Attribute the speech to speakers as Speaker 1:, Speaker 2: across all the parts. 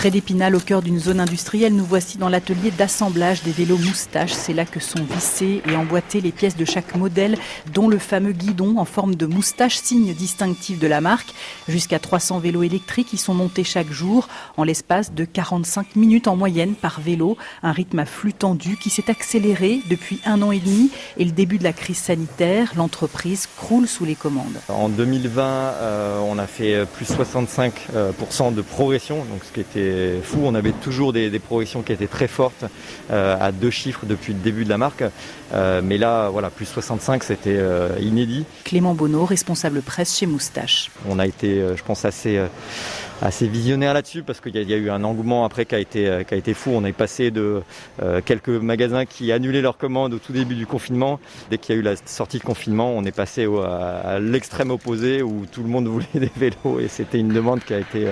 Speaker 1: Près d'Épinal, au cœur d'une zone industrielle, nous voici dans l'atelier d'assemblage des vélos moustaches. C'est là que sont vissées et emboîtées les pièces de chaque modèle, dont le fameux guidon en forme de moustache, signe distinctif de la marque. Jusqu'à 300 vélos électriques y sont montés chaque jour, en l'espace de 45 minutes en moyenne par vélo. Un rythme à flux tendu qui s'est accéléré depuis 1 an et demi et le début de la crise sanitaire. L'entreprise croule sous les commandes.
Speaker 2: En 2020, on a fait plus 65% de progression, donc ce qui était fou. On avait toujours des progressions qui étaient très fortes, à 2 chiffres depuis le début de la marque. Mais là, voilà, plus 65, c'était inédit.
Speaker 1: Clément Bonneau, responsable presse chez Moustache.
Speaker 2: On a été, je pense, assez visionnaire là-dessus parce qu'il y a eu un engouement après qui a été fou. On est passé de quelques magasins qui annulaient leurs commandes au tout début du confinement. Dès qu'il y a eu la sortie de confinement, on est passé à l'extrême opposé où tout le monde voulait des vélos et c'était une demande qui a été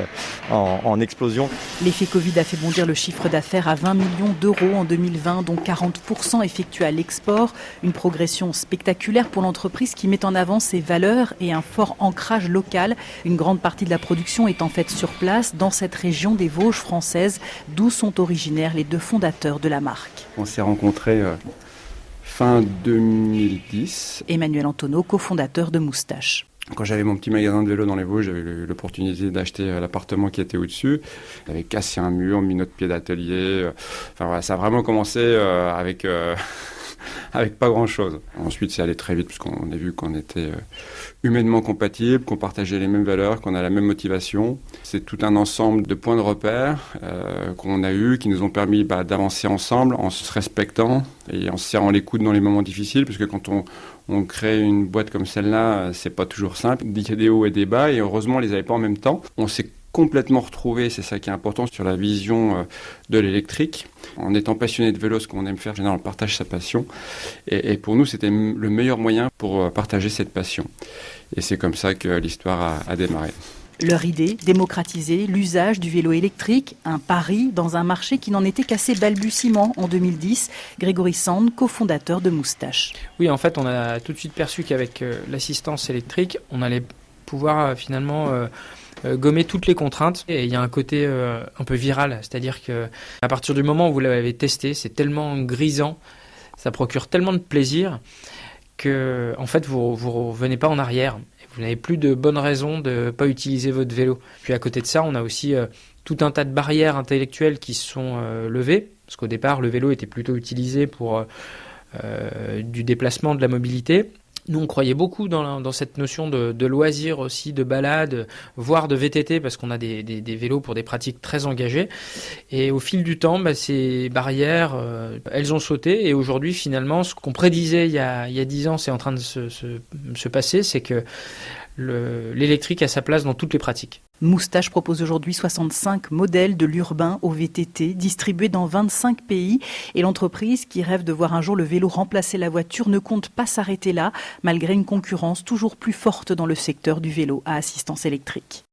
Speaker 2: en explosion.
Speaker 1: L'effet Covid a fait bondir le chiffre d'affaires à 20 millions d'euros en 2020, dont 40% effectués à l'export. Une progression spectaculaire pour l'entreprise qui met en avant ses valeurs et un fort ancrage local. Une grande partie de la production est en fait sur place, dans cette région des Vosges françaises, d'où sont originaires les 2 fondateurs de la marque.
Speaker 3: On s'est rencontrés fin 2010.
Speaker 1: Emmanuel Antonneau, cofondateur de Moustache.
Speaker 3: Quand j'avais mon petit magasin de vélo dans les Vosges, j'avais eu l'opportunité d'acheter l'appartement qui était au-dessus. J'avais cassé un mur, mis notre pied d'atelier. Enfin voilà, ça a vraiment commencé avec pas grand-chose. Ensuite, c'est allé très vite puisqu'on a vu qu'on était humainement compatibles, qu'on partageait les mêmes valeurs, qu'on a la même motivation. C'est tout un ensemble de points de repère qu'on a eu, qui nous ont permis d'avancer ensemble en se respectant et en se serrant les coudes dans les moments difficiles, parce que quand on crée une boîte comme celle-là, c'est pas toujours simple. Il y a des hauts et des bas, et heureusement, on les avait pas en même temps. On s'est complètement retrouvé, c'est ça qui est important, sur la vision de l'électrique. En étant passionné de vélo, ce qu'on aime faire, en général, on partage sa passion. Et pour nous, c'était le meilleur moyen pour partager cette passion. Et c'est comme ça que l'histoire a démarré.
Speaker 1: Leur idée, démocratiser l'usage du vélo électrique, un pari dans un marché qui n'en était qu'à ses balbutiements en 2010. Grégory Sand, cofondateur de Moustache.
Speaker 4: Oui, en fait, on a tout de suite perçu qu'avec l'assistance électrique, on allait pouvoir finalement gommer toutes les contraintes. Et il y a un côté un peu viral, c'est-à-dire qu'à partir du moment où vous l'avez testé, c'est tellement grisant, ça procure tellement de plaisir que en fait, vous revenez pas en arrière. Vous n'avez plus de bonnes raisons de ne pas utiliser votre vélo. Puis à côté de ça, on a aussi tout un tas de barrières intellectuelles qui sont levées. Parce qu'au départ, le vélo était plutôt utilisé pour du déplacement, de la mobilité. Nous, on croyait beaucoup dans cette notion de loisir aussi, de balade, voire de VTT, parce qu'on a des vélos pour des pratiques très engagées. Et au fil du temps, ces barrières, elles ont sauté. Et aujourd'hui, finalement, ce qu'on prédisait il y a 10 ans, c'est en train de se passer, c'est que l'électrique a sa place dans toutes les pratiques.
Speaker 1: Moustache propose aujourd'hui 65 modèles de l'urbain au VTT, distribués dans 25 pays. Et l'entreprise, qui rêve de voir un jour le vélo remplacer la voiture, ne compte pas s'arrêter là, malgré une concurrence toujours plus forte dans le secteur du vélo à assistance électrique.